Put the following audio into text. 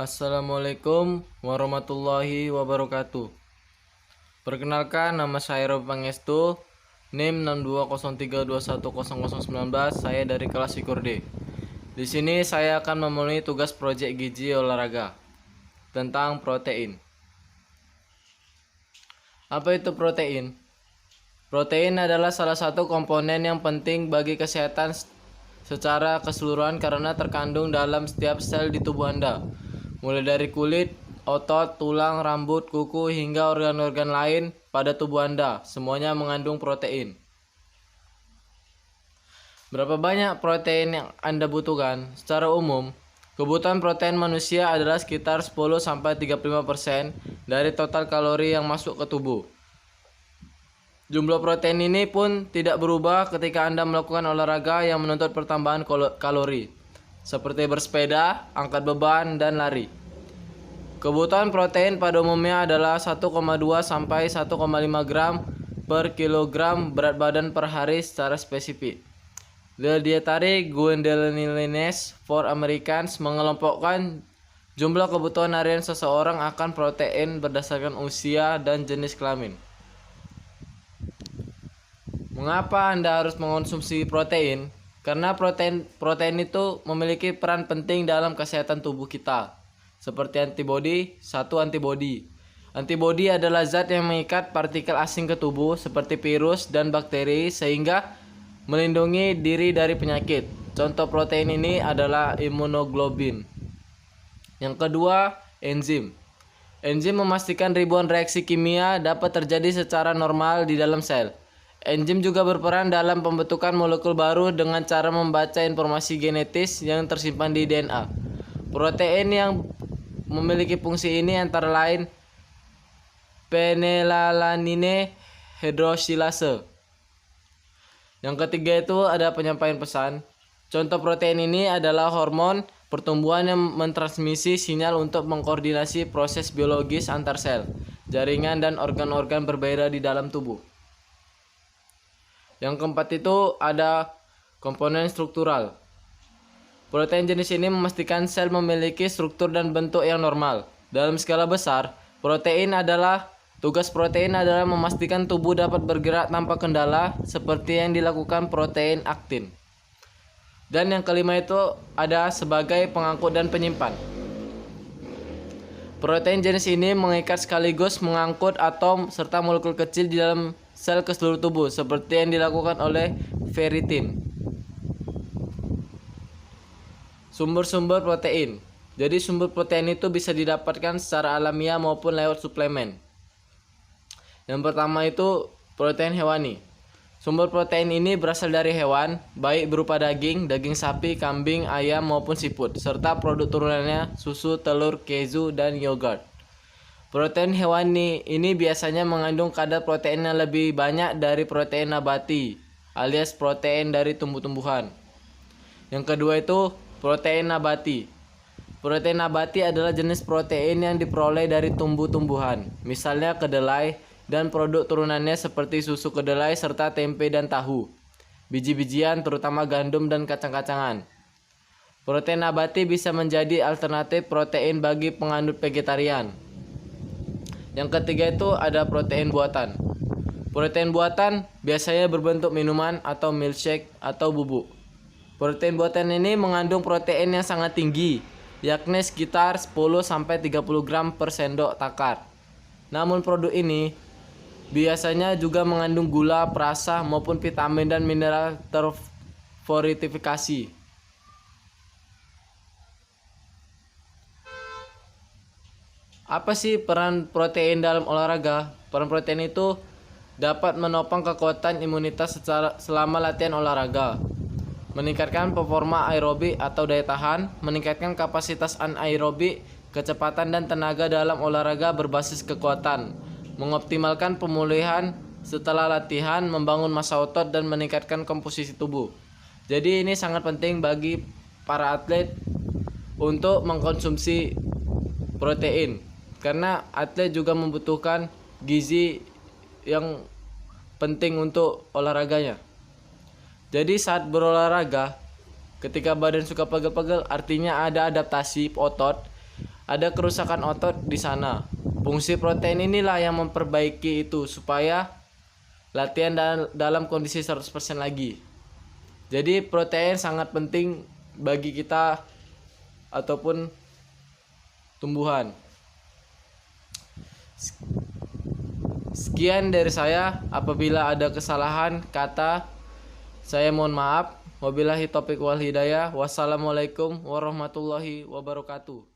Assalamualaikum warahmatullahi wabarakatuh. Perkenalkan, nama saya Rob Pangestu, NIM 6203210019. Saya dari kelas Ikur D. Di sini saya akan memenuhi tugas proyek gizi olahraga tentang protein. Apa itu protein? Protein adalah salah satu komponen yang penting bagi kesehatan secara keseluruhan karena terkandung dalam setiap sel di tubuh Anda. Mulai dari kulit, otot, tulang, rambut, kuku, hingga organ-organ lain pada tubuh Anda, semuanya mengandung protein. Berapa banyak protein yang Anda butuhkan? Secara umum, kebutuhan protein manusia adalah sekitar 10-35% dari total kalori yang masuk ke tubuh. Jumlah protein ini pun tidak berubah ketika Anda melakukan olahraga yang menuntut pertambahan kalori, seperti bersepeda, angkat beban, dan lari. Kebutuhan protein pada umumnya adalah 1,2-1,5 gram per kilogram berat badan per hari secara spesifik. The Dietary Guidelines for Americans mengelompokkan jumlah kebutuhan harian seseorang akan protein berdasarkan usia dan jenis kelamin. Mengapa Anda harus mengonsumsi protein? Karena protein itu memiliki peran penting dalam kesehatan tubuh kita. Seperti antibodi. Antibodi adalah zat yang mengikat partikel asing ke tubuh seperti virus dan bakteri sehingga melindungi diri dari penyakit. Contoh protein ini adalah imunoglobulin. Yang kedua, enzim. Enzim memastikan ribuan reaksi kimia dapat terjadi secara normal di dalam sel. Enzim juga berperan dalam pembentukan molekul baru dengan cara membaca informasi genetis yang tersimpan di DNA. Protein yang memiliki fungsi ini antara lain phenylalanine hidrosilase. Yang ketiga itu ada penyampaian pesan. Contoh protein ini adalah hormon pertumbuhan yang mentransmisi sinyal untuk mengkoordinasi proses biologis antar sel, jaringan, dan organ-organ berbeda di dalam tubuh. Yang keempat itu ada komponen struktural. Protein jenis ini memastikan sel memiliki struktur dan bentuk yang normal. Dalam skala besar, tugas protein adalah memastikan tubuh dapat bergerak tanpa kendala seperti yang dilakukan protein aktin. Dan yang kelima itu ada sebagai pengangkut dan penyimpan. Protein jenis ini mengikat sekaligus mengangkut atom serta molekul kecil di dalam sel ke seluruh tubuh seperti yang dilakukan oleh ferritin. Sumber-sumber protein. Jadi sumber protein itu bisa didapatkan secara alamiah maupun lewat suplemen. Yang pertama itu protein hewani. Sumber protein ini berasal dari hewan, baik berupa daging sapi, kambing, ayam maupun siput, serta produk turunannya susu, telur, keju, dan yogurt. Protein hewani ini biasanya mengandung kadar protein yang lebih banyak dari protein nabati, alias protein dari tumbuh-tumbuhan. Yang kedua itu protein nabati. Protein nabati adalah jenis protein yang diperoleh dari tumbuh-tumbuhan, misalnya kedelai dan produk turunannya seperti susu kedelai serta tempe dan tahu, biji-bijian terutama gandum dan kacang-kacangan. Protein nabati bisa menjadi alternatif protein bagi penganut vegetarian. Yang ketiga itu ada protein buatan. Protein buatan biasanya berbentuk minuman atau milkshake atau bubuk. Protein buatan ini mengandung protein yang sangat tinggi, yakni sekitar 10-30 gram per sendok takar. Namun produk ini biasanya juga mengandung gula, perasa, maupun vitamin dan mineral terfortifikasi. Apa sih peran protein dalam olahraga? Peran protein itu dapat menopang kekuatan imunitas selama latihan olahraga, meningkatkan performa aerobik atau daya tahan, meningkatkan kapasitas anaerobik, kecepatan dan tenaga dalam olahraga berbasis kekuatan, mengoptimalkan pemulihan setelah latihan, membangun massa otot, dan meningkatkan komposisi tubuh. Jadi ini sangat penting bagi para atlet untuk mengkonsumsi protein. Karena atlet juga membutuhkan gizi yang penting untuk olahraganya. Jadi saat berolahraga, ketika badan suka pegel-pegel, artinya ada adaptasi otot, ada kerusakan otot di sana. Fungsi protein inilah yang memperbaiki itu supaya latihan dalam kondisi 100% lagi. Jadi protein sangat penting bagi kita ataupun tumbuhan. Sekian dari saya. Apabila ada kesalahan kata, saya mohon maaf. Wabillahi taufiq wal hidayah. Wassalamualaikum warahmatullahi wabarakatuh.